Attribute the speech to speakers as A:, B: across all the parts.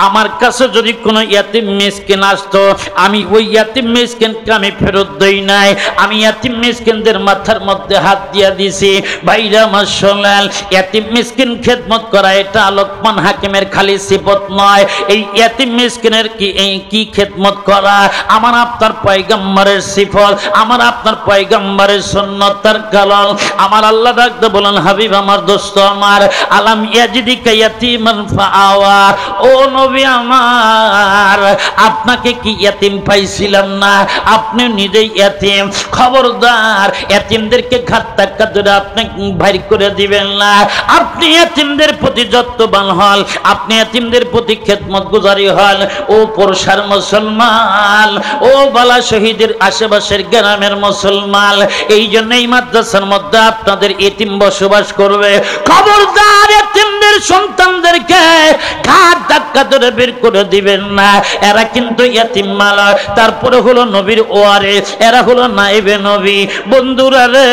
A: আমার কাছে যদি কোনো ইয়াতিম মিসকিন আসতো, আমি ওই ইয়াতিম মিসকিনকে আমি ফেরত দেই নাই, আমি ইয়াতিম মিসকিনদের মাথার মধ্যে হাত দিয়া দিছি। ভাইরা মাশাআল্লাহ, ইয়াতিম মিসকিন খেদমত করা এটা লোকমান হাকিমের খালি সিফত নয়, এই ইয়াতিম মিসকিনের কি খেদমত করা আমার আপনার পয়গম্বরের সিফত, আমার আপনার পয়গম্বরের সুন্নতের কালাম। আমার আল্লাহ ডাকতে বলেন, হাবিব আমার, দোস্ত আমার, আলাম ইয়াজিদিকা ইয়াতীমান ফাআওয়া, ও নবী আমার, আপনাকে কি ইয়াতিম পাইছিলাম না? আপনি নিজেই ইয়াতিম। খবরদার ইয়াতিমদেরকে ঘাত ধাক্কা ধরে আপনি বাইর করে দিবেন না। আপনি ইয়াতিমদের প্রতি যত্নবান হন, আপনি ইয়াতিমদের প্রতি খেদমত গুজারি হন। ও পরশার মুসলমান, ও বালা শহীদের আশেপাশের গ্রামের মুসলমান, এই জন্য এই মাদ্রাসার মধ্যে আপনাদের এতিম বসবাস করবে। খবরদার এতিমদের সন্তানদেরকে ঘাট ধাক্কা ধরে বের করে দিবেন না। এরা কিন্তু এতিম মালা, তারপরে হলো নবীর ওয়ারিস, এরা হলো নাইবে নবী। বন্ধুরা রে,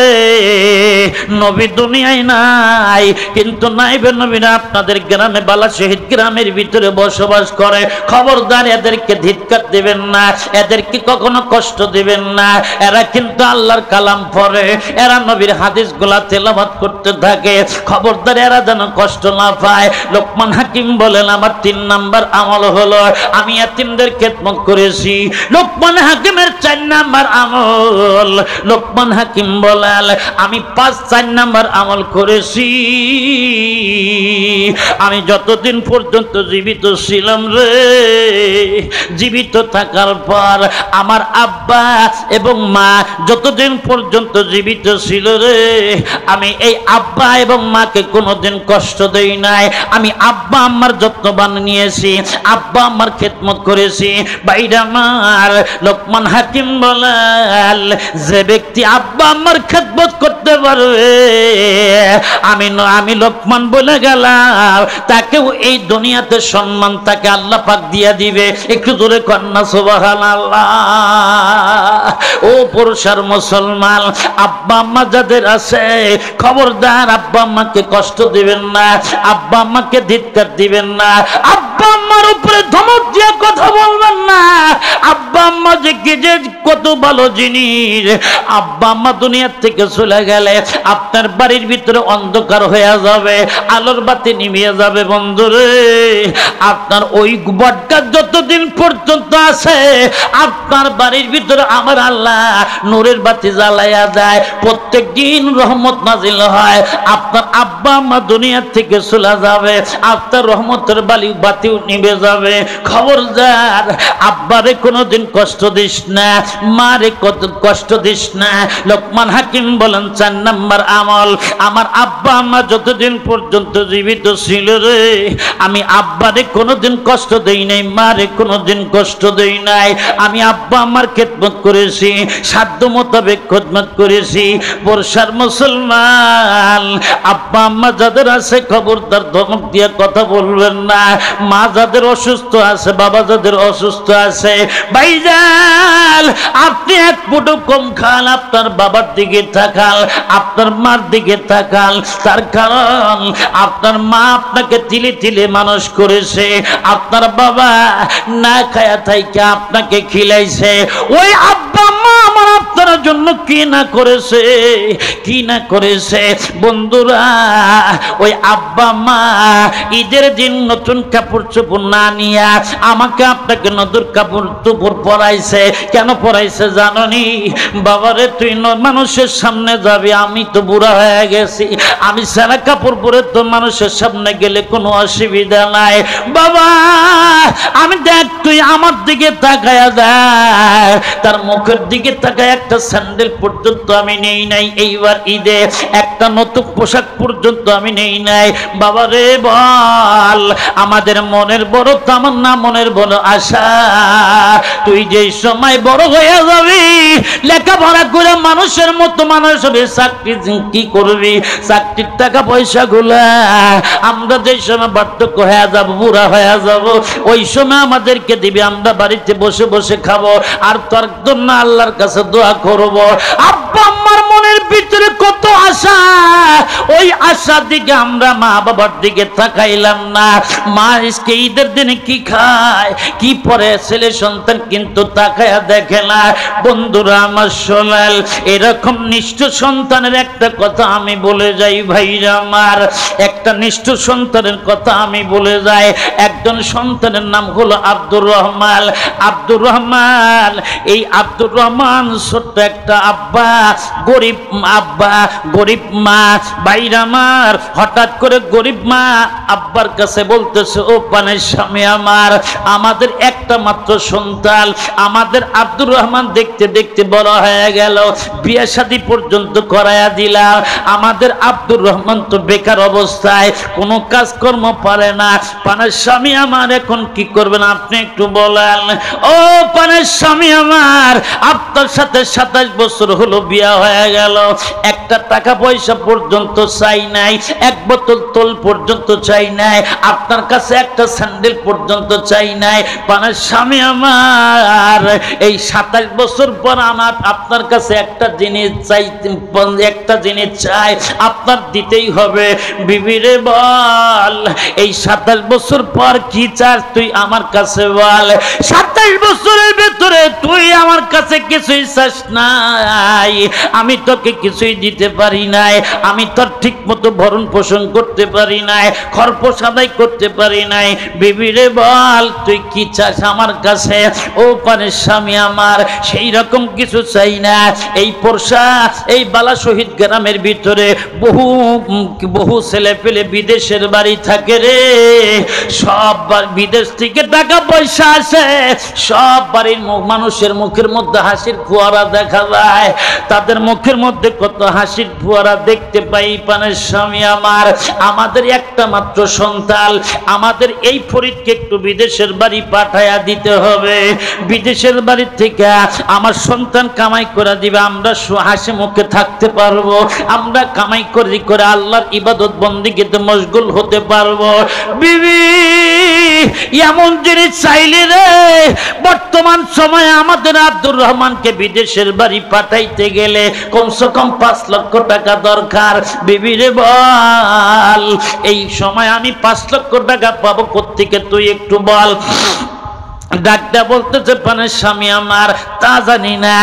A: নবী দুনিয়ায় নাই, কিন্তু নাইবে নবীরা আপনাদের গ্রামে, বালা শহীদ গ্রামের ভিতরে বসবাস করে। খবরদার এদেরকে ধিক্কার দিবেন না, এদেরকে কখনো কষ্ট দিবেন না। এরা কিন্তু আল্লাহর কালাম পড়ে, এরা নবীর হাদিসগুলা তেলাওয়াত করতে থাকে। খবরদার এরা যেন কষ্ট না পায়। লোকমান হাকিম বলেন, আমার 3 নাম্বার আমল হলো আমি এতিমদের খেদমত করেছি। লোকমান হাকিমের 4 নাম্বার আমল, লোকমান হাকিম বলেন আমি 4 নাম্বার আমল করেছি। আমি যতদিন পর্যন্ত জীবিত ছিলাম রে, জীবিত থাকার পর আমার আব্বা এবং মা যতদিন পর্যন্ত জীবিত ছিল রে, আমি এই আব্বা এবং মাকে কোনোদিন কষ্ট দেই নাই। আমি আব্বা আম্মার যত্নবান নিয়েছি, আব্বা আম্মার খেদমত করেছি। ভাইরা আমার, লোকমান হাকিম বলেন যে ব্যক্তি আব্বা আম্মার খেদমত করতে পারবে, আমি লোকমান বলে গেলাম, তাকেও এই দুনিয়াতে সম্মান তাকে আল্লাহ পাক দিয়া দিবে। একটু জোরে কন্যা সুবহানাল্লাহ। ও পুরুষার মুসলমান, আব্বা আম্মা যাদের আছে, খবরদার আব্বা আম্মাকে কষ্ট দিবেন না, আব্বা আম্মাকে ধিক্কার দিবেন না, আব্বা আম্মার উপরে ধমক দিয়ে কথা বলবেন না। আব্বা আম্মা যে কত ভালো জিনিস, আব্বা আম্মা দুনিয়ার থেকে চলে গেলে আপনার বাড়ির ভিতরে অন্ধকার হয়ে যাবে, আলোর বাতি নিভিয়ে যাবে। বন্ধুরে, আপনার ওই বটগাছ যতদিন পর্যন্ত আছে, আপনার বাড়ির ভিতরে আমার আল্লাহ নূরের বাতি জ্বালাইয়া যায়, প্রত্যেক দিন রহমত নাজিল হয়। আপনার আব্বা আম্মা দুনিয়ার থেকে চলে যাবে, আপনার রহমতের বাতিও নিভে যাবে। খবরদার আব্বারে কোনোদিন কষ্ট দিস না, মারে কষ্ট দিস না। লোকমান হাকিম বলেন 4 নাম্বার আমল, আমার আব্বা আম্মা যতদিন পর্যন্ত জীবিত ছিল রে, আমি আব্বারে কোনোদিন কষ্ট দেই নাই, মারে কোনোদিন কষ্ট দেই নাই। আমি আব্বা আম্মার খেদমত করেছি, সাধ্য মোতাবেক খেদমত করেছি। বর্ষার মুসলমান, আব্বা আম্মা যাদের আছে, খবরদার ধমক দিয়ে কথা বলবেন না। মা যাদের অসুস্থ আছে, বাবা যাদের অসুস্থ আছে, ভাইজান আপনি এক ফুটো কম খান, আপনার বাবার দিকে তাকান, আপনার মার দিকে তাকান। তার কারণ আপনার মা আপনাকে তিলে তিলে মানুষ করেছে, আপনার বাবা না খায়া থাইকা আপনাকে খিলাইছে। ওই আব্বা মা আমার আপনার জন্য কি না করেছে, কি না করেছে। বন্ধুরা, ওই আব্বা মা ঈদের দিন নতুন কাপড় চোপড় না নিয়া আমাকে আপনাকে নতুন কাপড় চোপড় পরাইছে। কেন পরাইছে জাননি? বাবারে, তুই মানুষের সামনে যাবি, আমি তো বুড়া হয়ে গেছি, আমি সারা কাপড় পরে তো মানুষের সামনে গেলে কোনো অসুবিধা নাই। বাবা আমি দেখ, তুই আমার দিকে তাকায়া দেখ, তার মুখের দিকে তাকায় একটা স্যান্ডেল পর্যন্ত আমি নেই নাই। এইবার ঈদে একটা নতুন পোশাক পর্যন্ত আমি নেই নাই। বাবা রে বল, আমাদের মনের বড় তামান্না, মনের বড় আশা, তুই যেই সময় বড় হয়ে যাবি, লেখাপড়া করে মানুষের মতো মানুষ হবে, চাকরি কি করবি, চাকরির টাকা পয়সা গুলা আমরা যেই সময় বার্ধক্য হয়ে যাব, বুড়া হয়ে যাব, ওই সময় আমাদেরকে দিবি, আমরা বাড়িতে বসে বসে খাবো আর তোর জন্য আল্লাহর কাছে দোয়া করব। আব্বা আম্মার মনের ভিতরে কত আশা, ওই আশার দিকে আমরা মা বাবার দিকে তাকাইলাম না। মা আজকে ঈদের দিনে কি খায় কি পরে ছেলে সন্তান কিন্তু তাকায়া দেখে না। বন্ধুরা আমার শোনাল, এরকম নিষ্ঠুর সন্তানের একটা কথা আমি বলে যাই ভাইরা আমার, একটা নিষ্ঠুর সন্তানের কথা আমি বলে যাই। একজন সন্তানের নাম হলো আব্দুর রহমান। আব্দুর রহমান, এই আব্দুর রহমান ছোট্ট একটা আব্বা, গরিব আব্বা, গরিব মা। ভাইরা আমার, হঠাৎ করে গরিব মা আব্বার কাছে বলতেছে, ও পানের স্বামী আমার, আমাদের একটা মাত্র সন্তান, আমাদের আব্দুর রহমান দেখতে দেখতে বড় হয়ে গেল, বিয়ে শাদী পর্যন্ত করায়া দিলাম, আমাদের আব্দুর রহমান তো বেকার অবস্থায়, কোনো কাজকর্ম পারে না। পানের স্বামী আমার, এখন কি করবেন আপনি একটু বলেন। ও পানের স্বামী আমার, আপনার সাথে 27 বছর হলো বিয়ে হয়ে গেল, একটা টাকা পয়সা পর্যন্ত চাই নাই, এক বোতল তোল পর্যন্ত চাই নাই, আপনার কাছে একটা স্যান্ডেল পর্যন্ত চাই নাই। পানের স্বামী আমার, এই 27 বছর পর আমার আপনার কাছে একটা জিনিস চাই, একটা জিনিস চাই, আপনার দিতেই হবে। বিবিরে বল, এই 27 বছর পর কি চাস তুই আমার কাছে বল। 27 বছরের ভেতরে তুই আমার কাছে কিছুই চাস নাই, আমি তোকে কিছুই দিতে পারি নাই, আমি তোর ঠিক মতো ভরণ পোষণ করতে পারি নাই, খরপোশ আদায় করতে পারি নাই। বিবিরে বল তুই কি চাস আমার কাছে। ও পানের স্বামী আমার, সেই রকম কিছু চাই না। এই পোরশা, এই বালা শহীদ গ্রামের ভিতরে বহু বহু ছেলে পেলে বিদেশের বাড়ি থাকে রে, সব বিদেশ থেকে টাকা পয়সা আসে, সব বাড়ির মানুষের মুখের মধ্যে হাসির ফোয়ারা দেখা যায়, তাদের মুখের মধ্যে কত হাসির ফোয়ারা দেখতে পাই। পানের স্বামী আমার, আমাদের একটা মাত্র সন্তান, আমাদের এই ফরিদকে একটু বিদেশের বাড়ি পাঠায়া দিতে হবে। বিদেশের বাড়ি থেকে আমার সন্তান কামাই করে দিবে, আমরা হাসি মুখে থাকতে পারবো, আমরা কামাই করে আল্লাহর ইবাদত বন্দেগীতে মশগুল হতে পারবো। বিবি এমন জিনিস চাইলে রে, বর্তমান সময়ে আমাদের আব্দুর রহমানকে বিদেশের বাড়ি পাঠাইতে গেলে কমসে কম 5 লক্ষ টাকা দরকার। বিবিরে বল, এই সময় আমি 5 লক্ষ টাকা পাবো কোত্থেকে তুই একটু বল। ডাকটা বলতেছে, পানের স্বামী আমার, তা জানি না,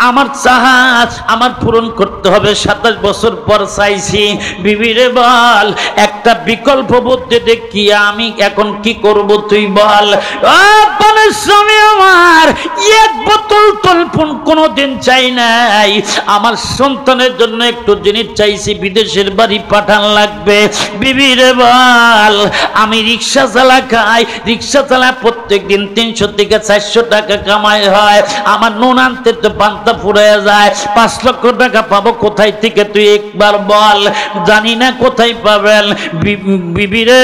A: আমার চাহাত আমার পূরণ করতে হবে, 27 বছর পর চাইছি। বিবিরে বল, একটা বিকল্প বুদ্ধি দেখি, আমি এখন কি করব তুই বল। ও পানের স্বামী আমার, এক বোতল তলপুন কোনোদিন চাই নাই, আমার সন্তানের জন্য একটু জিনিস চাইছি, বিদেশের বাড়ি পাঠান লাগবে। বিবিরে বল, আমি রিক্সা চালা খাই, রিক্সা চালা প্রত্যেক দিন 300 থেকে 400 টাকা কামাই হয়, আমার নুন আনতে তো পান্তা ফুরাইয়া যায়, 5 লক্ষ টাকা পাবো কোথায় থেকে তুই একবার বল। জানি না কোথায় পাবেন। বিবিরে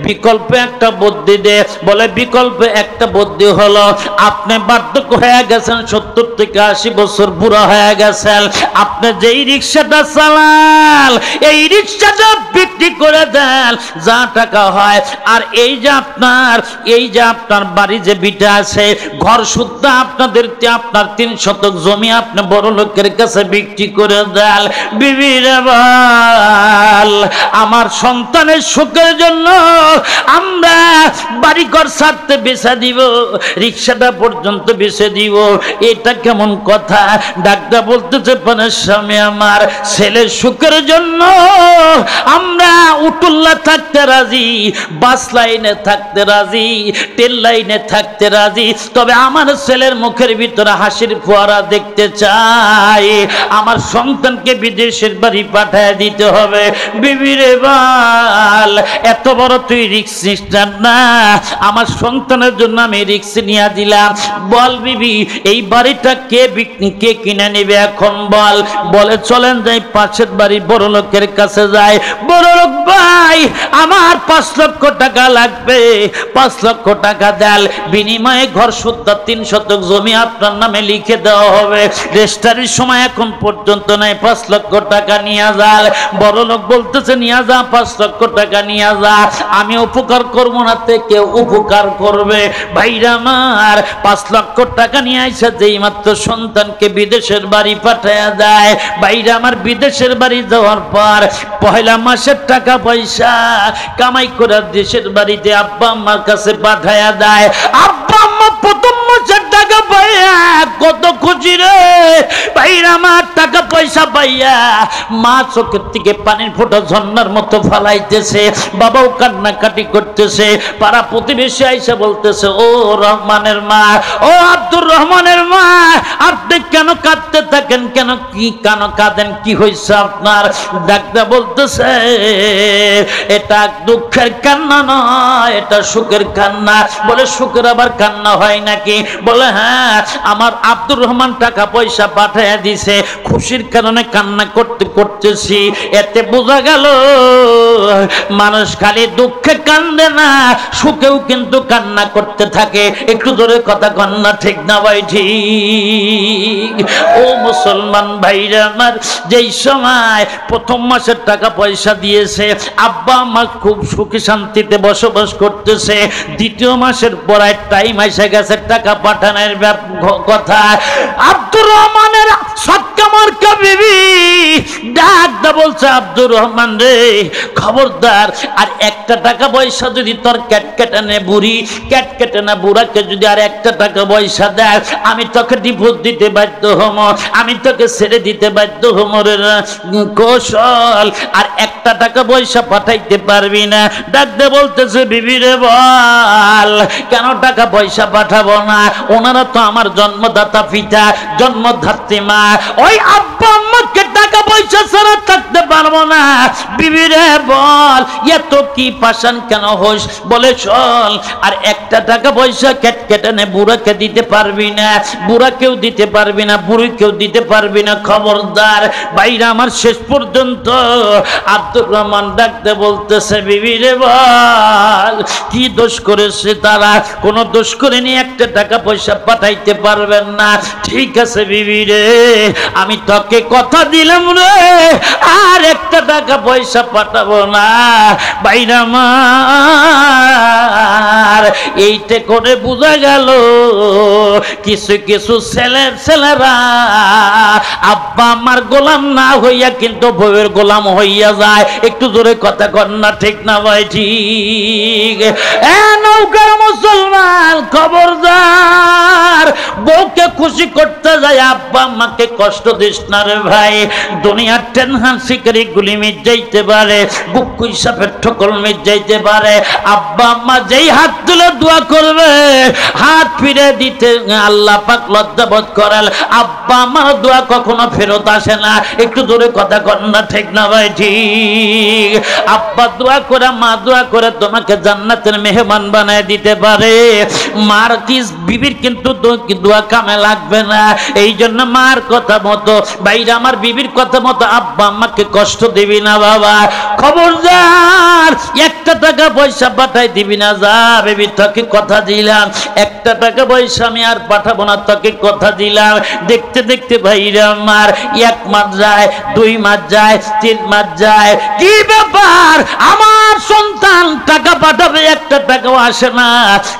A: বিকল্প একটা বুদ্ধি দে। বলে বিকল্প একটা বুদ্ধি হলো, আপনি বার্ধক্য হয়ে গেছেন, 70 থেকে 80 বছর বুড়া হয়ে গেছেন, আপনি যেই রিক্সাটা চালান এই রিক্সাটা বিক্রি করে দেন, যা টাকা হয়, আর এই যে আপনার বাড়ি যে বিটা আছে, ঘর শুদ্ধ আপনার 3 শতক জমি আপনি বড় লোকের কাছে বিক্রি করে দেন। বিবিরে বল, আমার সন্তানের সুখের জন্য আমরা বাড়িঘর ছাড়তে বেচে দিব, রিক্সাটা পর্যন্ত বেচে দিব, এটা কেমন কথা? ডাক্তার বলতেছে, পানের স্বামী আমার, ছেলের সুখের জন্য আমরা উটুল্লা থাকতে রাজি, বাস লাইনে থাকতে রাজি, তেল লাইনে থাকতে রাজি, তবে আমার ছেলের মুখের ভিতরে হাসির ফোয়ারা দেখতে চাই, আমার সন্তানকে বিদেশের বাড়ি পাঠায় দিতে হবে। বিবিরে বল, এত বড় তুই রিক্স নিস না, আমার সন্তানের জন্য আমি রিক্স নিয়ে দিলাম। বল বিবি, এই বাড়িটা কে কিনে নেবে এখন বল। বলে চলেন যাই পাশের বাড়ি বড় লোকের কাছে যায়। বড় লোক ভাই আমার 5 লক্ষ টাকা লাগবে, 5 লক্ষ টাকা দেন, বিনিময়ে ঘর শুদ্ধ 3 শতক জমি আপনার নামে লিখে দেওয়া হবে। রেজিস্ট্রির সময় এখন পর্যন্ত নাই, 5 লক্ষ টাকা নিয়ে যান। বড় লোক বলতেছে নিয়ে যা, 5 লক্ষ টাকা নিয়ে যা, আমি উপকার করব না, তে কেউ উপকার করবে। ভাইরা আমার 5 লক্ষ টাকা নিয়ে আইসা যেই মাত্র সন্তানকে বিদেশের বাড়ি পাঠায়া দেয়। ভাইরা আমার বিদেশের বাড়ি যাওয়ার পর পয়লা মাসের টাকা পয়সা কামাই করে দেশের বাড়িতে আব্বা আম্মার কাছে পাঠায়া দেয়। আব্বা আম্মা প্রথম মাসের টাকা পাইয়া কত খুশি রে ভাইরা আমার, টাকা পয়সা পাইয়া মা চোখের থেকে পানির ফোঁটা ঝর্ণার মতো ফালাইতেছে, বাবাও কান্নাকাটি করতেছে। পাড়া প্রতিবেশী আইসা বলতেছে, ও রহমানের মা, ও আব্দুর রহমানের মা, আপনি কেন কাঁদতে থাকেন, কেন কি কেন কাঁদেন, কি হয়েছে আপনার? ডাক্তার বলতেছে এটা দুঃখের কান্না নয়, এটা সুখের কান্না। বলে সুখের আবার কান্না হয় নাকি? বলে হ্যাঁ, আমার আব্দুর রহমান টাকা পয়সা পাঠিয়ে দিছে, খুশির কারণে কান্না করতে করতেছি। এতে বোঝা গেল মানুষ খালি দুঃখে কান্দে না, সুখেও কিন্তু কান্না করতে থাকে। একটু ধরে কথা কান্না ঠিক না ভাই? ঠিক। ও মুসলমান ভাইরা আমার, যেই সময় প্রথম মাসের টাকা পয়সা দিয়েছে, আব্বা আম্মা খুব সুখী শান্তিতে বসবাস করতেছে। দ্বিতীয় মাসের পরে টাইম এসে গেছে টাকা পাঠানোর কথা। আব্দুর রহমানের সৎকা মার্কা বিবি ডাক দা বলছে, আব্দুর রহমান রে খবরদার, আর একটা টাকা পয়সা যদি তোর ক্যাটকেটে নে বুড়ি, ক্যাটকেটে না বুড়াকে যদি আর একটা টাকা পয়সা দেয়, আমি তোকে ডিভোর্স দিতে বাধ্য হম, আমি তোকে ছেড়ে দিতে বাধ্য হম রে কৌশল। আর একটা টাকা পয়সা পাঠাইতে পারবি না। ডাক দে বলতেছে, বিবি রে বল কেন টাকা পয়সা পাঠাবো না? ওনারা তো আমার জন্মদাতা পিতা, জন্মধাত্রী মা, ওই আব্বা আম্মাকে টাকা পয়সা ছাড়া থাকতে পারবো না। বিবি রে বল এত কি পাশান কেন হোস? বলে চল, আর একটা টাকা পয়সা কেটে নে, বুড়াকে দিতে পারবি না, বুড়াকেও দিতে পারবি না, বুড়িকেও দিতে পারবি না, খবরদার। বাইরে আমার শেষ পর্যন্ত আব্দুর রহমান ডাকতে বলতেছে, বিবি রে বল কি দোষ করেছে তারা? কোনো দোষ করেনি, একটা টাকা পয়সা পাঠাইতে পারবেন না। ঠিক আছে বিবি রে, আমি তোকে কথা দিলাম রে, আর একটা টাকা পয়সা পাঠাবো না। বাইরে আমার এইটা করে বোঝা গেল কিছু কিছু ছেলেরা আব্বা আমার গোলাম না হইয়া কিন্তু বউয়ের গোলাম হইয়া যায়। একটু জোরে কথা কর না ঠিক না ভাই? ঠিক। নৌকার মুসলমান খবরদার, বউকে খুশি করতে যায় আব্বা আম্মাকে কষ্ট দিস না রে ভাই। দুনিয়ার টেনহান শিকারি গুলি মিট যাইতে পারে, বুক হিসাবের ঠকল মিট যাইতে পারে। আব্বা আম্মা যেই হাত তুলে দোয়া করবে, হাত ফিরে দিতে আল্লাহ পাক লজ্জাবোধ করেন। আব্বা আমার দোয়া কখনো ফেরত আসে না। একটু দূরে কথা কর না ঠিক না ভাই? ঠিক। আব্বা দোয়া করে, মা দোয়া করে তোমাকে জান্নাতের মেহমান বানায় দিতে পারে। মার কি বিবির কিন্তু দোয়া কামে লাগবে না। এই জন্য মার কথা মতো, বাইরে আমার বিবির কথা মতো আব্বা আম্মাকে কষ্ট দিবি না বাবা। খবরদার, একটা টাকা পয়সা পাঠাই দিবি না। যা বেবি, তোকে কথা দিলাম, একটা টাকা পয়সা আমি আর পাঠাবো না, তোকে কথা দিলাম। দেখতে দেখতে ভাইরা আমার 1 মাস যায়, 2 মাস যায়, 3 মাস যায়। কি ব্যাপার, আমার সন্তান টাকা পাঠাবে, একটা টাকাও আসে না।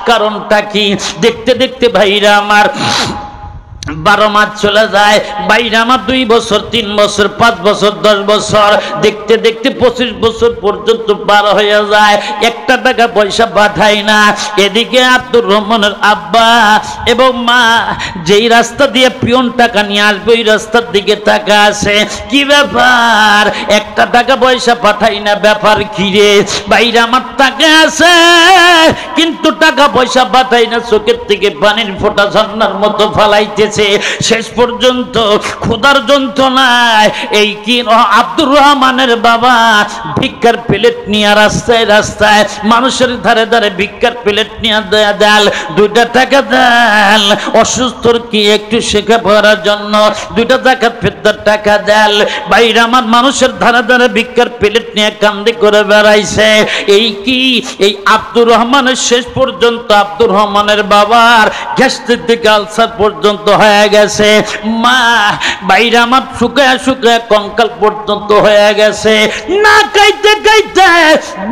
A: কারণটা কি? দেখতে দেখতে ভাইরা আমার 12 মাস চলে যায়। বাইরে আমার 2 বছর, 3 বছর, 5 বছর, 10 বছর, দেখতে দেখতে 25 বছর পর্যন্ত পার হয়ে যায়। একটা টাকা পয়সা পাঠায় না। এদিকে আব্দুর রহমানের আব্বা এবং মা যেই রাস্তা দিয়ে পিয়ন টাকা নিয়ে আসবে, ওই রাস্তার দিকে টাকা আছে। কি ব্যাপার, একটা টাকা পয়সা পাঠাই না, ব্যাপার কি রে? বাইরে আমার টাকা আছে, কিন্তু কিন্তু টাকা পয়সা পাঠাই না, চোখের থেকে পানির ফোঁটা ঝর্ণার মতো ফালাইতেছে। শেষ পর্যন্ত ক্ষুধার যন্ত্রণায় এই কি আব্দুর রহমানের বাবা ভিক্ষার প্লেট নিয়ে রাস্তায় রাস্তায় মানুষের ধারে ধারে ভিক্ষার প্লেট নিয়ে দেয়াল 2 টাকা দেয়াল, অসুস্থর কি একটু শেখা পড়ার জন্য 2 জাকাত ফিতরার টাকা দেয়াল। বাইরে আমার মানুষের ধারে ধারে ভিক্ষার প্লেট নিয়ে কান্দি করে বেড়াইছে। এই কি এই আব্দুর রহমানের শেষ পর্যন্ত আব্দুর রহমানের বাবার গ্যাস্ট্রিক থেকে আলসার পর্যন্ত হয়ে গেছে। মা বাইরে আমার শুকায় শুকায় কঙ্কাল পর্যন্ত হয়ে গেছে। না খাইতে খাইতে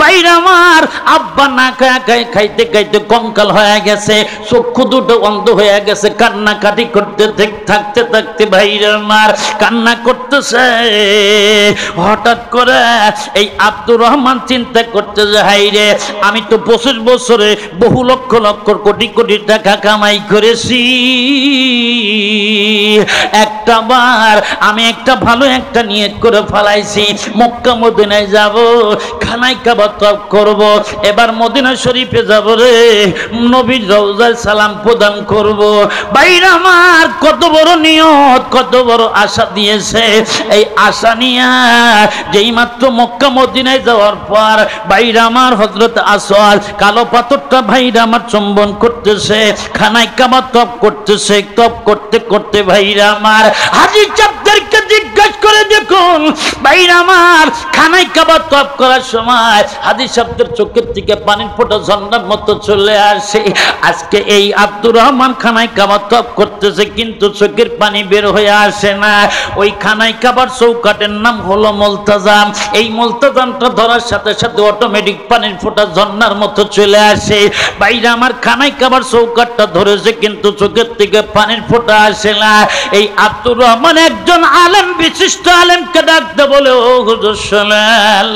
A: বাইরে আমার আব্বা না খাইতে খাইতে কঙ্কাল হয়ে গেছে, চক্ষু দুটো অন্ধ হয়ে গেছে। কান্নাকাটি করতে থাকতে থাকতে বাইরে আমার কান্না করতেছে। হঠাৎ করে এই আব্দুর রহমান চিন্তা করতেছে, হাইরে আমি তো 25 বছরে বহু লক্ষ লক্ষ কোটি কোটি টাকা কামাই করেছি, একটা বার আমি একটা ভালো একটা নিয়ত করে ফেলাইছি, মক্কা মদিনায় যাব, খানায় কাবা তওয়াফ করব, এবার মদিনা শরীফে যাব রে, নবীর রওজায় সালাম প্রদান করব। বাইরে আমার কত বড় নিয়ত, কত বড় আশা দিয়েছে। এই আশা নিয়ে যেই মাত্র মক্কা মদিনায় যাওয়ার পর বাইরে আমার হযরত আসওয়াদ কালো পাথরটা ভাইরা আমার চুম্বন করতেছে, খানায় কাবা তওয়াফ করতেছে। তওয়াফ করতে করতে ভাইরা আমার হাজী চাপদেরকে জিজ্ঞেস করে দেখুন, ভাইরা আমার খানায় কাবা তওয়াফ করার সময় হাজী সাহেবদের চোখের থেকে পানির ফোঁটা ঝর্ণার মতো চলে আসে। আজকে এই আব্দুর রহমান খানায় কাবা তওয়াফ করতেছে কিন্তু চোখের পানি বের হয়ে আসে না। ওই খানায় কাবার চৌকাটের নাম হলো মুলতাজাম। এই মুলতাজামটা ধরার সাথে সাথে অটোমেটিক পানির ফোঁটা ঝর্ণার মতো চলে আসে। বাইরে আমার খানায় কাবার চৌকাটটা ধরেছে কিন্তু চোখের থেকে পানির ফোঁটা আসে না। এই আব্দুর রহমান একজন আলেম, বিশিষ্ট আলেমকে ডাকতে বলে, ও হুজুর শুনেন,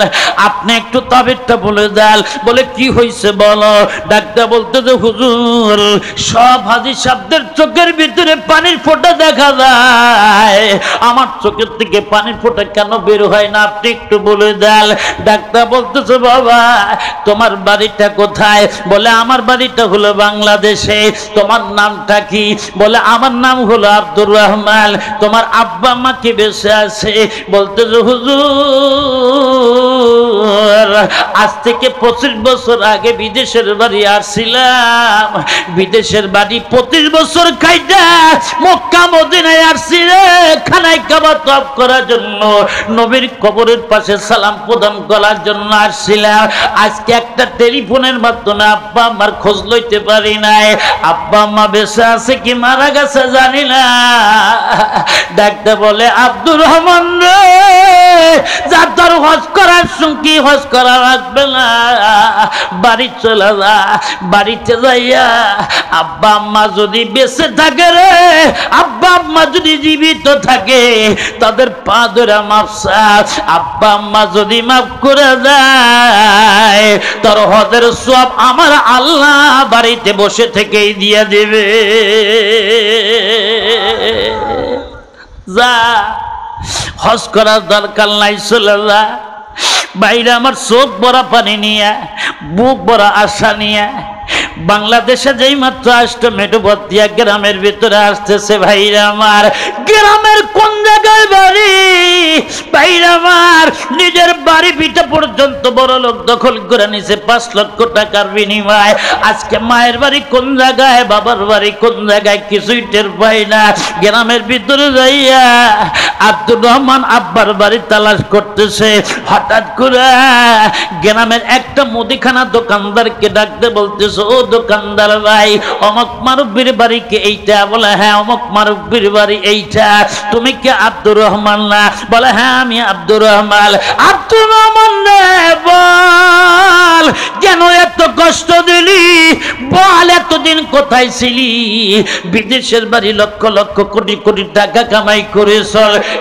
A: আপনি একটু তাবিরটা বলে দেন। বলে কি হয়েছে বলো। ডাকতে বলতে যে হুজুর সব হাজী সাহেবদের চোখের ভিতরে পানির ফোঁটা দেখা যায়, আমার চোখের থেকে পানির ফোঁটা কেন বের হয় না, আপনি একটু বলে দেন। ডাক্তার বলতেছে বাবা তোমার বাড়িটা কোথায়? বলে আমার বাড়িটা হলো বাংলাদেশে। তোমার নামটা কি? বলে আমার নাম হলো আব্দুর রহমান। তোমার আব্বা আম্মা কি বেঁচে আছে? বলতেছে হুজুর আজ থেকে 25 বছর আগে বিদেশের বাড়ি আসছিলাম, বিদেশের বাড়ি 25 বছর খাইটা মক্কা মদিনায় আসছি রে, খানায় কাবা তওয়াফ করার জন্য, নবীর কবরের পাশে সালাম প্রদান করার জন্য আসছিলাম। আজকে একটা টেলিফোনের মাধ্যমে আব্বা আমার খোঁজ লইতে পারি নাই, আব্বা আম্মা বেঁচে আছে কি মারা গেছে জানি না। ডাকতে বলে আব্দুর রহমান রে, যা তোর হজ করার সঙ্গে হজ করা লাগবে না, বাড়ি চলে যা। বাড়িতে যাইয়া আব্বা আম্মা যদি বেঁচে থাকে রে, আব্বা আম্মা যদি জীবিত থাকে তাদের পা ধরে মাফ চা। আব্বা আম্মা যদি মাফ করে যায় তোর হজের সওয়াব আমার আল্লাহ বাড়িতে বসে থেকেই দিয়ে দেবে। যা, হজ করার দরকার নাই, চলে যা। বাইরে আমার চোখ ভরা পানি নিয়ে, বুক ভরা আশা নিয়ে বাংলাদেশে যেই মাত্র আসতো মেটুবতিয়া গ্রামের ভিতরে আসতেছে। ভাইরা আমার গ্রামের কোন জায়গায় বাড়ি? ভাইরা আমার নিজের বাড়ি ভিটা পর্যন্ত বড় লোক দখল করে নিছে 5 লক্ষ টাকার বিনিময়। আজকে মায়ের বাড়ি কোন জায়গায়, বাবার বাড়ি কোন জায়গায় কিছুই টের পাই না। গ্রামের ভিতরে যাইয়া আব্দুর রহমান আব্বার বাড়ি তালাশ করতেছে। হঠাৎ করে গ্রামের একটা মুদিখানা দোকানদারকে ডাকতে বলতেছে, ও দোকানদার ভাই, অমক মারুব্বির বাড়ি কি এইটা? বলে হ্যাঁ, অমক মারুব্বির বাড়ি এইটা। তুমি কি আব্দুর রহমান না? বলে হ্যাঁ আমি আব্দুর রহমান। আব্দুর রহমান রে বল, কেন এত কষ্ট দিলি? বল এতদিন কোথায় ছিলি? বিদেশের বাড়ি লক্ষ লক্ষ কোটি কোটি টাকা কামাই করেছ,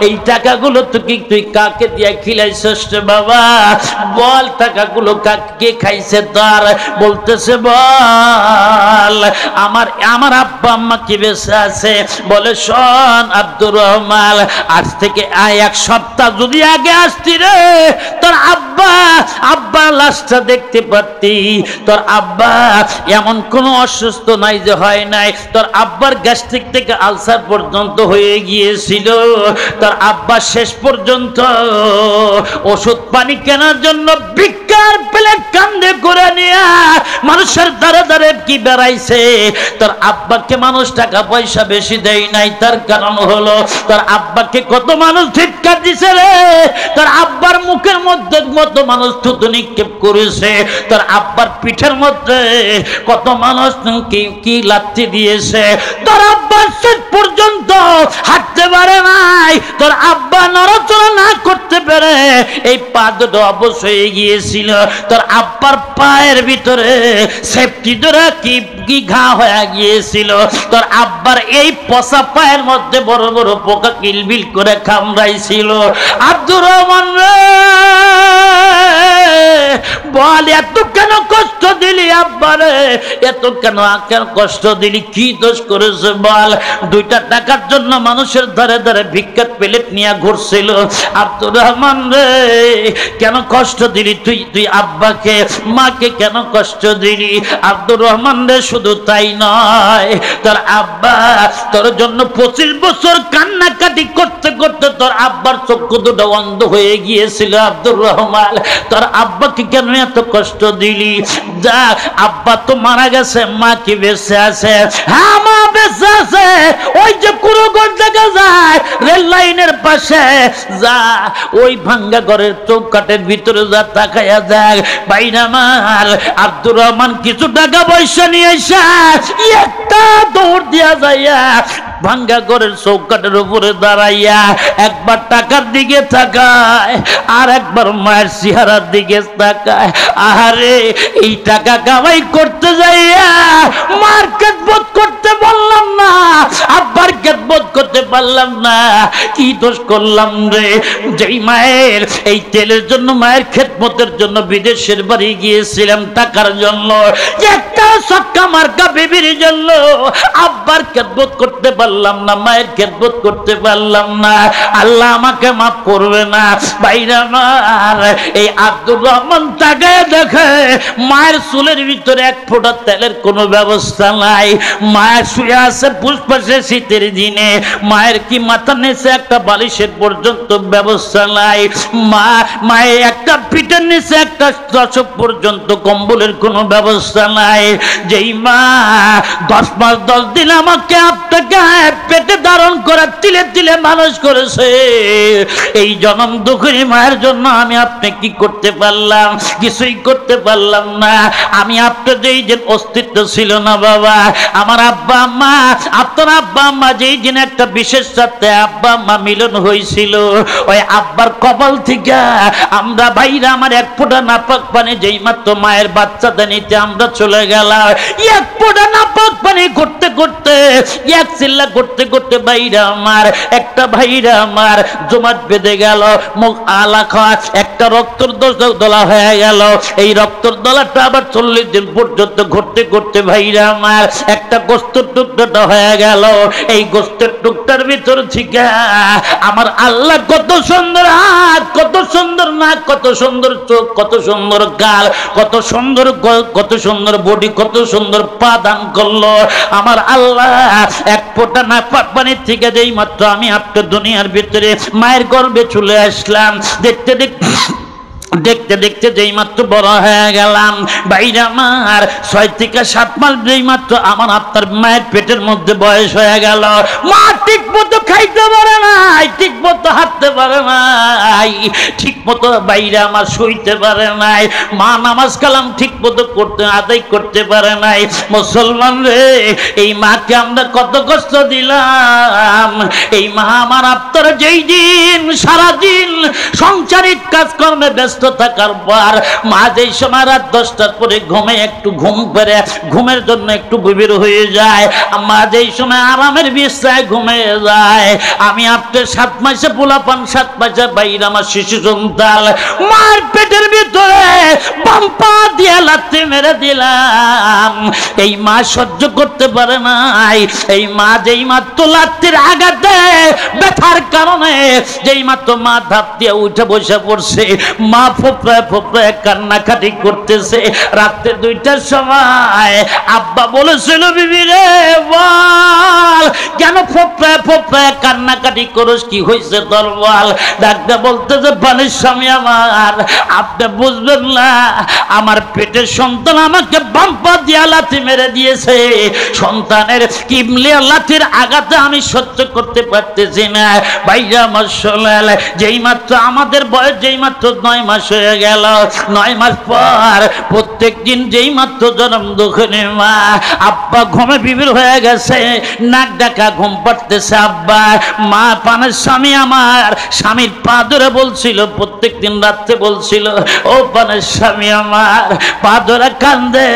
A: এই টাকাগুলো তুই কাকে দিয়ে খিলাইছিস বাবা? বল টাকাগুলো কাকে খাইছে? তার বলতেছে বল রহমান, আমার আব্বা আম্মা কি বেঁচে আছে? বলে শোন আব্দুর রহমান, আজ থেকে এক সপ্তাহ যদি আগে আসতি রে, তোর আব্বা লাশটা দেখতে পারতি। তোর আব্বা এমন কোন অসুস্থ নাই যে হয় নাই, তোর আব্বার গ্যাস্ট্রিক থেকে আলসার পর্যন্ত হয়ে গিয়েছিল। তোর আব্বা শেষ পর্যন্ত ওষুধ পানি কেনার জন্য ভিক্ষার প্লেট কান্দে করে নিয়ে মানুষের দ্বারে দ্বারে কি বেড়াইছে। তোর আব্বাকে মানুষ টাকা পয়সা বেশি দেয় নাই, তার কারণ হলো তোর আব্বাকে কত মানুষ ধিক্কার দিছে রে। তোর আব্বার মুখের মধ্যে কত মানুষ থুতু নিক্ষেপ করেছে, তোর আব্বার পিঠের মধ্যে কত মানুষ কি লাথি দিয়েছে। তোর আব্বার শেষ পর্যন্ত হাঁটতে পারে নাই, তোর আব্বা নড়াচড়া না করতে পারে এই পা দুটো অবশ হয়ে গিয়েছিল। তোর আব্বার পায়ের ভিতরে সেফটি ধরে কি ঘা হয়ে গিয়েছিল। তোর আব্বার এই পচা পায়ের মধ্যে বড় বড় পোকা কিলবিল করে কামড়াইছিল। আব্দুর রহমান রে বল, এত কেন কষ্ট দিলি আব্বারে? এত কেন কষ্ট দিলি? কি দোষ করেছে বল? 2টা টাকার জন্য মানুষের ধারে ধারে ভিক্ষার প্লেট নিয়ে ঘুরছিল। আব্দুর রহমান রে কেন কষ্ট দিলি তুই আব্বাকে মাকে কেন কষ্ট দিলি? আব্দুর রহমান রে শুধু তাই নয়, তোর আব্বা তোর জন্য 25 বছর কান্নাকাটি করতে করতে তোর আব্বার চক্ষু দুটো অন্ধ হয়ে গিয়েছিল। আব্দুর রহমান, তোর আব্বাকে কেন এত কষ্ট দিলি? যা, আব্বা তো মারা গেছে, মা কি বেঁচে আছে? হ্যাঁ মা বেঁচে আছে, ওই যে কুড়োঘর দেখা যায় রেল লাইনের পাশে, যা ওই ভাঙ্গা ঘরের চৌকাটের ভিতরে যা তাকায়া দেখ। বাইনা মাল আব্দুর রহমান কিছু টাকা পয়সা নিয়ে এসে একটা দৌড় দিয়া যাইয়া ভাঙ্গা ঘরের চৌকাটের উপরে দাঁড়াইয়া একবার টাকার দিকে তাকায়, আর একবার মায়ের চেহারার দিকে তাকায়। আরে এই টাকা কামাই করতে যাইয়া মার খেদমত করতে পারলাম না, আব্বার খেদমত করতে পারলাম না, কি দোষ করলাম রে? যেই মায়ের এই তেলের জন্য, মায়ের খেদমতের জন্য বিদেশের বাড়ি গিয়েছিলাম টাকার জন্য, একটা সক্কা মার্কা বিবির জন্য আব্বার খেদমত করতে পারলাম না, মায়ের খেদমত করতে পারলাম না, আল্লাহ আমাকে মাফ করবে না? বাইরা মার এই আব্দুর রহমান তাকায় দেখে মায়ের চুলের ভিতরে 1 ফোঁটা তেলের কোনো ব্যবস্থা নাই। মায়ের শুয়ে আছে পুষ্পাশে শীতের দিনে, মায়ের কি মাথা নিচে একটা বালিশের পর্যন্ত ব্যবস্থা নাই। মায়ের একটা পিঠের নিচে একটা দশক পর্যন্ত কম্বলের কোনো ব্যবস্থা নাই। যেই মা 10 মাস 10 দিন আমাকে আপনাকে পেটে ধারণ করে তিলে তিলে মানুষ করেছে, এই জনম দুঃখী মায়ের জন্য আমি আপনি কি করতে পারলাম? কিছুই করতে পারলাম না। আমি আপনার যেই দিন অস্তিত্ব ছিল না বাবা, আমার আব্বা আম্মা, আপনার আব্বা আম্মা যেই দিন একটা বিশেষ সাথে আব্বা আম্মা মিলন হয়েছিল, ওই আব্বার কপাল থেকে আমরা ভাইরা আমার 1 ফোঁটা নাপাক পানি যেই মাত্র মায়ের বাচ্চাদের নিতে আমরা চলে গেলাম, 1 ফোঁটা নাপাক পানি করতে করতে, এক চিল্লা করতে করতে ভাইরা আমার, একটা ভাইরা আমার জমাট বেঁধে গেল, মুখ আলা খাওয়া, একটা রক্তর দলা হয়ে গেল। এই রক্তর দলাটা আবার 40 দিন পর্যন্ত ঘুরতে ঘুরতে ভাইরা আমার একটা গোস্তের টুকটাটা হয়ে গেল। এই গোস্তের টুকটার ভিতর থেকে আমার আল্লাহ কত সুন্দর হাত, কত সুন্দর নাক, কত সুন্দর চোখ, কত সুন্দর গাল, কত সুন্দর বডি, কত সুন্দর পা দান করলো। আমার আল্লাহ 1 ফোঁটা নাপাক পানির থেকে যেই মাত্র আমি আপনার দুনিয়ার ভিতরে মায়ের গর্ভে চলে আসলাম, দেখতে দেখতে যেই মাত্র বড় হয়ে গেলাম ভাইরা আমার, 6 থেকে 7 মাস যেই মাত্র আমার আপনার মায়ের পেটের মধ্যে বয়স হয়ে গেল, মা ঠিক মতো খাইতে পারে নাই, ঠিক মতো হাঁটতে পারে নাই, ঠিক মতো বাইরে আমার শুইতে পারে নাই, মা নামাজ কালাম ঠিক মতো আদায় করতে পারে নাই। মুসলমান রে, এই মাকে আমরা কত কষ্ট দিলাম। এই মা আমার আপনার যেই দিন সারাদিন সংসারিক কাজকর্মে ব্যস্ত থাকার পর মা যেই সময় রাত 10টার পরে ঘুমে একটু ঘুম পেরে ঘুমের জন্য একটু গভীর হয়ে যায়, মা যেই সময় আরামের বিছানায় ঘুমিয়ে যায়, আমি আপনার 7 মাসে পোলাপান, 7 মাসে বাইরে আমার শিশু সন্তান মার পেটের ভিতরে বাম পা দিয়ে লাথি মেরে দিলাম, এই মা সহ্য করতে পারে নাই। এই মা যেই মাত্র লাত্তির আঘাতে ব্যথার কারণে যেই মাত্র মা ধাপ দিয়ে উঠে বসে পড়ছে, মা ফোপড়ায় ফোপড়ায় কান্নাকাটি করতেছে। রাত্রে 2টার সময় আব্বা বলেছিল, বিবি রে বল কেন ফোপড়ায় ফোপড়ায় কান্নাকাটি করস, কি হয়েছে তোর বল। ডাক্তার বলতেছে, বালির স্বামী আমার, আপনি বুঝবেন না, আমার পেটের সন্তান আমাকে বাম্পা দিয়া লাথি মেরে দিয়েছে। সন্তানের কিমলিয়া লাথির আঘাতে আমি সহ্য করতে পারতেছি না। ভাইরা আমার শোনেন, যেই মাত্র আমাদের বয়স যেই মাত্র 9 মাস হয়ে গেল, 9 মাস পর প্রত্যেক দিন যেই মাত্র জন্ম দুঃখিনী মা, আব্বা ঘুমে বিবির হয়ে গেছে, নাক ডাকা ঘুম পাড়তেছে। আব্বা মা পানের স্বামী আমার, স্বামীর পা ধরে বলছিল, প্রত্যেক দিন রাত্রে বলছিল, ও পানের স্বামী আমার, পা ধরে কান্দে।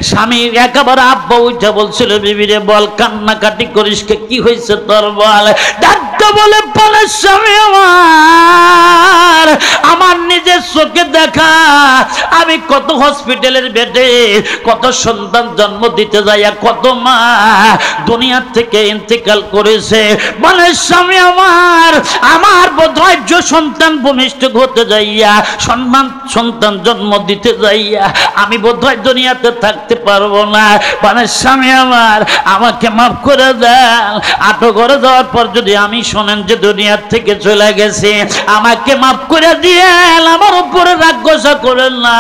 A: স্বামী একেবারে আব্বা উঠে বলছিল, বিবিরে বল কান্নাকাটি করিস কে, কি হয়েছে তোর বল। ডাক্তার বলে, পানের স্বামী আমার, আমার নিজের চোখে দেখা আমি কত হসপিটালের বেডে কত সন্তান জন্ম দিতে যাইয়া কত মা দুনিয়ার থেকে ইন্তেকাল করেছে। বলে স্বামী আমার, আমার ধৈর্য সন্তান ভূমিষ্ঠ হতে যাইয়া সন্তান জন্ম দিতে যাইয়া আমি বোধহয় দুনিয়াতে থাকতে পারবো না। মানে স্বামী আমার, আমাকে মাফ করে দেন। আটো করে যাওয়ার পর যদি আমি শোনেন যে দুনিয়ার থেকে চলে গেছে, আমাকে মাফ করে দিয়ে আমার উপরে রাগ গোসা করেন না।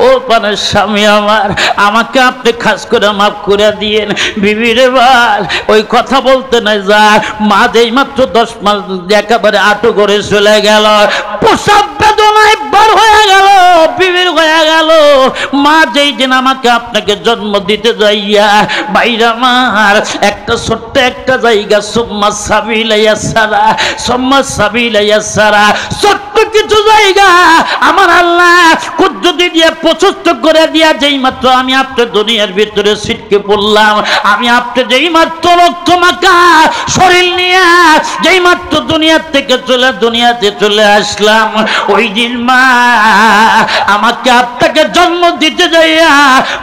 A: ও পানের স্বামী আমার, আমাকে আপনি খাস করে মাফ করে দিয়েন। বিবিরে বল ওই কথা বলতে নাই যা, মা যেই মাত্র 10 মাস একেবারে আটো করে চলে গেল, প্রসব বেদনায় বার হয়ে গেল, বিবির হয়ে গেল। মা যেই দিন আমাকে আপনাকে জন্ম দিতে যাইয়া, বাইরা মার একটা ছোট্ট একটা জায়গা, সুম্মা সাবিলাইয়া সারা, সুম্মা সাবিলাইয়া সারা, ছোট্ট কিছু জায়গা আমার আল্লাহ কুদ্দুতি দিয়ে প্রশস্ত করে দিয়া, যেই মাত্র আমি আপনার দুনিয়ার ভিতরে ছিটকে পড়লাম, আমি আপনার যেই মাত্র রক্ত মাখা শরীর নিয়ে যেই মাত্র দুনিয়াতে চলে আসলাম, ওই দিন মা আমাকে আপনাকে জন্ম দিতে যাইয়া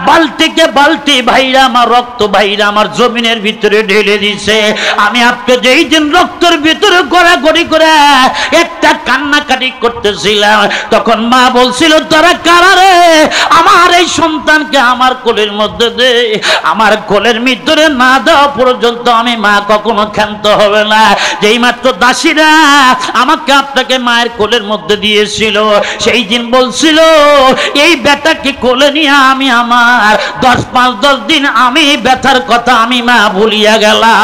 A: বালতিকে বালতি ভাইরা আমার রক্ত ভাইরা আমার জমিনের ভিতরে ঢেলে দিছে। আমি আপনি যেই দিন রক্তের ভিতরে গড়াগড়ি করে একটা কান্নাকাটি করতেছিলাম, তখন মা বলছিল, তারা কারা রে, আমার এই সন্তানকে আমার কোলের মধ্যে দে। আমার কোলের ভিতরে না দেওয়া পর্যন্ত আমি মা কখনো ক্ষান্ত হবে না। যেই মাত্র দাসীরা আমাকে আপনাকে মায়ের কোলের মধ্যে দিয়েছিল, সেই দিন বলছিল, এই বেটাকে কোলে নিয়ে আমি আমার 10 দিন আমি ব্যথার কথা আমি মা ভুলিয়া গেলাম।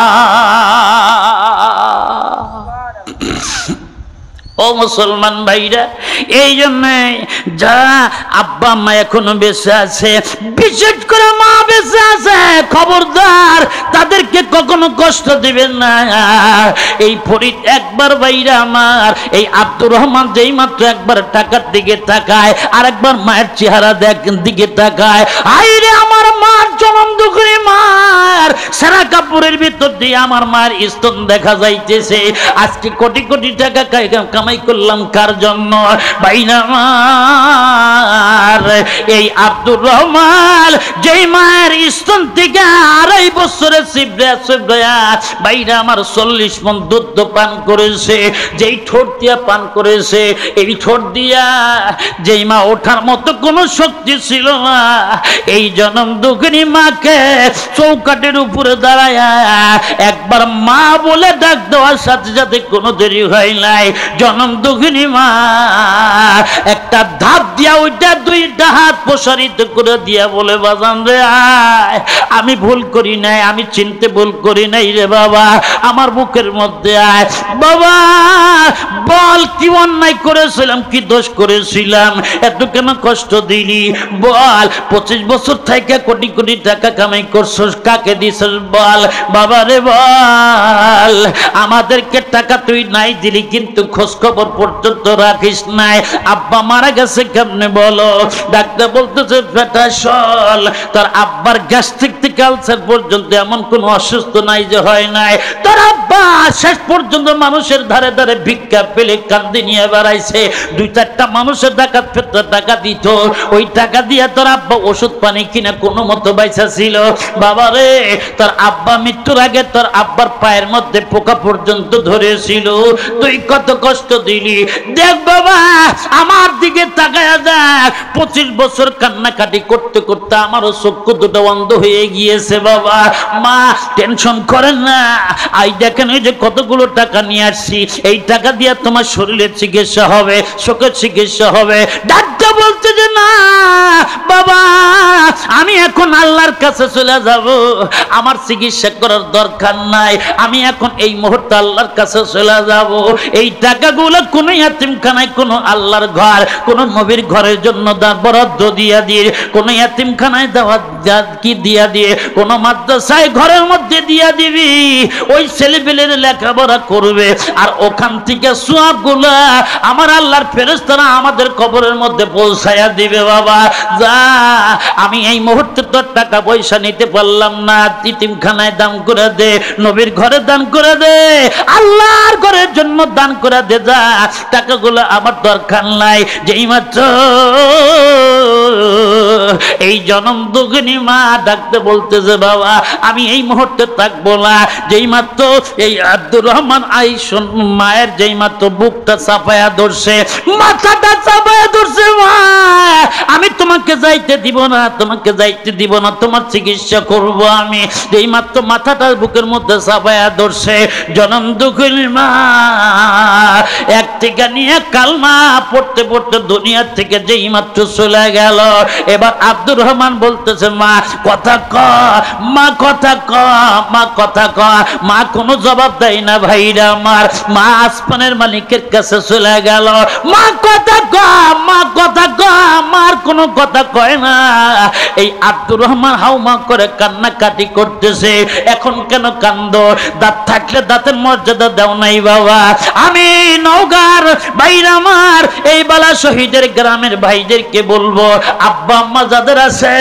A: ও মুসলমান ভাইরা, এই জন্য যা আব্বা মা এখনো বেঁচে আছে, বিশেষ করে মা বেঁচে আছে, খবরদার তাদেরকে কখনো কষ্ট দিবেন না। এই ফরিদ একবার ভাইরা আমার, এই আব্দুর রহমান যেই মাত্র একবার টাকার দিকে তাকায়, আর একবার মায়ের চেহারা দিকে তাকায়, আইরে আমার মার জনম দুঃখী মার সারা কাপড়ের ভিতর দিয়ে আমার মায়ের স্তন দেখা যাইতেছে। আজকে কোটি কোটি টাকা কামাই করলাম কার জন্য? ভাইরা আমার, এই আব্দুর রহমান যেই মায়ের স্তন থেকে 2.5 বছরে সিবরা ভাইরা আমার 40 মণ দুধ পান করেছে। যেই ঠোঁট দিয়া পান করেছে, এই ঠোঁট দিয়া যেই মা ওঠার মতো কোনো শক্তি ছিল না, এই জনম দুঃখিনী মাকে চৌকাটের উপরে দাঁড়ায় একবার মা বলে ডাক দেওয়ার সাথে সাথে কোনো দেরি হয় নাই। জনম দুঃখিনী মা একটা ধাপ দিয়া ওইটা 2টা হাত প্রসারিত করে দিয়া বলে, বাজান রে আয়, আমি ভুল করি নাই, আমি চিনতে ভুল করি নাই রে বাবা, আমার বুকের মধ্যে আয়। বাবা বল কি অন্যায় করেছিলাম, কি দোষ করেছিলাম, এত কেন কষ্ট দিলি বল। 25 বছর থেকে কোটি কোটি টাকা কামাই করছস, কাকে দিছস বল। বাবা রে বল, আমাদেরকে টাকা তুই নাই দিলি, কিন্তু খোঁজ খবর পর্যন্ত রাখিস নাই। আব্বা মারা গেছে কেমনে বলো? ডাক্তার বলতেছে বেটা শোন, তোর আব্বার গ্যাস্ট্রিক থেকে আলসার পর্যন্ত এমন কোন অসুস্থ নাই যে হয় নাই। তোর আব্বা শেষ পর্যন্ত মানুষের ধারে ধারে ভিক্ষা পেলে কান্দি নিয়ে বেড়াইছে। 2-4টা মানুষের ডাকাত ফেরত টাকা দিত, ওই টাকা দিয়ে তোর আব্বা ওষুধ পানি কিনে কোনো মতো বাইসা ছিল। বাবা রে, তোর আব্বা মৃত্যুর আগে তোর আব্বার পায়ের মধ্যে পোকা পর্যন্ত ধরেছিল, তুই কত কষ্ট দিলি। দেখ বাবা, আমার দিকে তাকায়া দেখ, 25 বছর কান্নাকাটি করতে করতে আমারও চক্ষু দুটো বন্ধ হয়ে গিয়েছে। বাবা মা টেনশন করেন না, আই দেখেন ওই যে কতগুলো টাকা নিয়ে আসছি, এই টাকা দিয়ে তোমার শরীরের চিকিৎসা হবে, চোখের চিকিৎসা হবে। ডাক্তার বলতে যে না বাবা, আমি এখন আল্লাহর কাছে চলে যাব, আমার চিকিৎসা করার দরকার নাই, আমি এখন এই মুহূর্তে আল্লাহর কাছে চলে যাব। এই টাকাগুলো কোনো ইয়াতিমখানায়, কোনো আল্লাহর ঘর, কোনো নবীর ঘরের জন্য বরাদ্দ দিয়া দিয়ে, কোনো ইয়াতিমখানায় দেওয়া কি দিয়া দিয়ে, কোনো মাদ্রাসায় ঘরের মধ্যে দিয়া দিবি, ওই ছেলেপেলের লেখাপড়া করবে, আর ওখান থেকে সওয়াবগুলা আমার আল্লাহর ফেরেশতারা আমাদের কবরের মধ্যে পৌঁছায়া দিবে। বাবা যা, আমি এই মুহূর্তে তোর টাকা পয়সা নিতে পারলাম না, ইতিমখানায় দান করে দে, নবীর ঘরে দান করে দে, আল্লাহর ঘরের জন্য দান করে দে। যা, টাকাগুলো আমার দরকার নাই। যেই মাত্র এই জনম দুঃখিনী মা ডাকতে বলতেছে বাবা আমি এই মুহূর্তে থাকবো না। যেই মাত্র এই আব্দুর রহমান আইসন মায়ের যেই মাত্র বুকটা চাপায়া ধরছে, মাথাটা চাপায়া ধরছে, মা আমি তোমাকে যাইতে দিব না, তোমাকে যাইতে দিব না, তোমার চিকিৎসা করব আমি। যেই মাত্র মাথাটা বুকের মধ্যে চাপায়া ধরছে, জনম দুঃখিনী মা এক থেকে নিয়ে কালমা পড়তে পড়তে দুনিয়ার থেকে যেই মাত্র চলে গেল। এবার আব্দুর রহমান বলতেছে মা কথা ক, মা কথা ক, মা কথা ক। মা কোনো জবাব দেয় না ভাইরা আমার। মা আসমানের মালিকের কাছে চলে গেল। মা কথা ক, মা কথা ক, মার কোনো কথা কয় না। এই আব্দুর রহমান হাউমা করে কান্নাকাটি করতেছে। এখন কেন কান্দো? দাঁত থাকলে দাঁতের মর্যাদা দাও নাই বাবা। আমি নওগাঁর ভাইরা আমার, এই বালা শহীদের গ্রামের ভাইদেরকে বলবো, আব্বা আম্মা যাদের আছে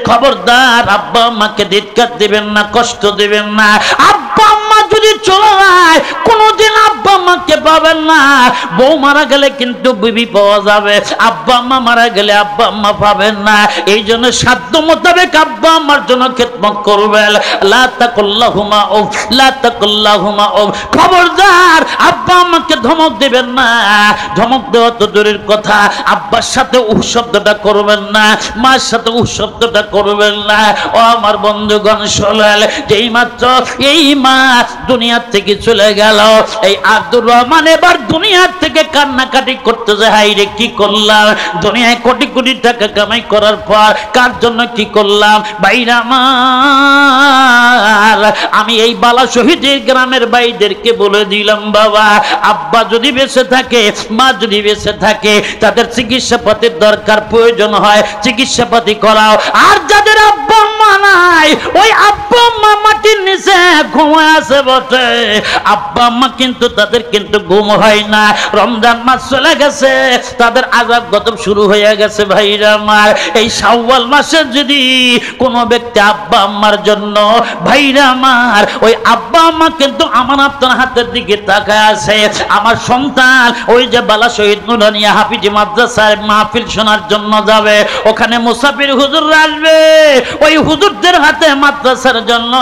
A: খবরদার আব্বা আম্মাকে ধিক্কার দিবেন না, কষ্ট দিবেন না। আব্বা আম্মা যদি চলে যায় কোনোদিন আব্বা আম্মাকে পাবেন না। বউ মারা গেলে কিন্তু বিবি পাওয়া যাবে, আব্বা আম্মা মারা গেলে আব্বা আম্মা পাবেন না। এই জন্য সাধ্য মোতাবেক আব্বা আম্মার জন্য খেদমত করবেন। লা তাকুল্লাহুমা উফ, লা তাকুল্লাহুমা উফ। খবরদার আব্বা আম্মাকে ধমক দিবেন না। ধমক দেওয়া তো দূরের কথা, আব্বার সাথে উহ শব্দটা করবেন না, মার সাথে উহ শব্দটা করবেন না। ও আমার বন্ধুগণ শোনেন, যেই মাত্র এই মা দুনিয়ার থেকে চলে গেল, এই আব্দুর রহমান এবার দুনিয়ার থেকে কান্নাকাটি করতেছে, হাই রে কি করলাম, দুনিয়ায় কোটি কোটি টাকা কামাই করার পর কার জন্য কি করলাম। ভাইরা আমার, আমি এই বালা শহীদের গ্রামের ভাইদেরকে বলে দিলাম বাবা আব্বা যদি বেঁচে থাকে, মা যদি বেঁচে থাকে, তাদের চিকিৎসা পাতির দরকার প্রয়োজন হয়, চিকিৎসা পাতি করাও। আর যাদের আব্বা মা নাই, ওই আব্বা মা মাটির নিচে ঘুমায় আছে বটে, আব্বা আম্মা কিন্তু তাদের কিন্তু ঘুম হয় না। রমজান মাস চলে গেছে, তাদের আযাব গজব শুরু হয়ে গেছে। ভাইরা আমার, এই শাওয়াল মাসে যদি কোনো ব্যক্তি আব্বা আম্মার জন্য, ভাইরা আমার, ওই আব্বা আম্মা কিন্তু আমার আপনার হাতের দিকে তাকায় আছে। আমার সন্তান ওই যে বালা শহীদ নুরানিয়া হাফিজি মাদ্রাসায় মাহফিল শোনার জন্য যাবে, ওখানে মুসাফির হুজুর আসবে, ওই হুজুরদের হাতে মাদ্রাসার জন্য,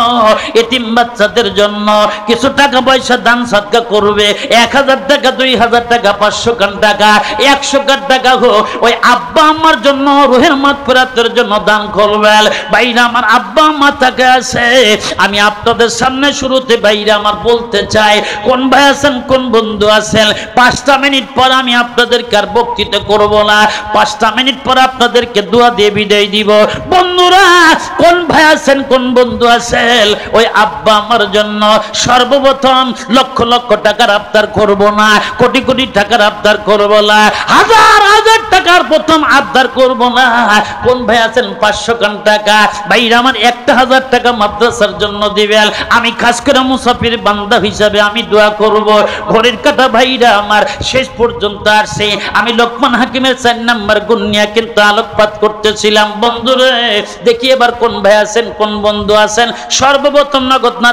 A: এতিম বাচ্চাদের জন্য কিছু টাকা পয়সা দান সদকা করবে। 1000 টাকা, 2000 টাকা, 500 টাকা, 100 টাকা হোক, ওই আব্বা আম্মার জন্য, রুহের মাগফিরাতের জন্য দান করবেন। ভাইরা আমার, আব্বা আম্মা তাকে আছে। আমি আপনাদের সামনে শুরুতে ভাইরা আমার বলতে চাই, কোন ভাই আছেন, কোন বন্ধু আছেন, 5টা মিনিট পর আমি আপনাদেরকে আর বক্তৃতা করব না, 5টা মিনিট পর আপনাদেরকে দোয়া দিয়ে বিদায় দিব। বন্ধুরা, কোন ভাই আছেন, কোন বন্ধু আছেন, ওই আব্বা আমার জন্য সর্বপ্রথম লক্ষ লক্ষ টাকার আবদার করব না, কোটি কোটি টাকার আবদার করব না, হাজার হাজার টাকা টাকার প্রথম আবদার করব না। কোন ভাই আছেন 500 খান টাকা, ভাইরা আমার 1000 টাকা মাদ্রাসার জন্য দিবেন, আমি খাস করে মুসাফির বান্দা হিসাবে আমি দোয়া করব। ঘরের কাটা ভাইরা আমার শেষ পর্যন্ত আসছে। আমি লোকমান হাকিমের 4 নাম্বার গুনিয়া কিন্তু আলোকপাত করতেছিলাম। বন্ধুরে দেখি এবার কোন ভাই আছেন, কোন বন্ধু আছেন, সর্বপ্রথম নগদ না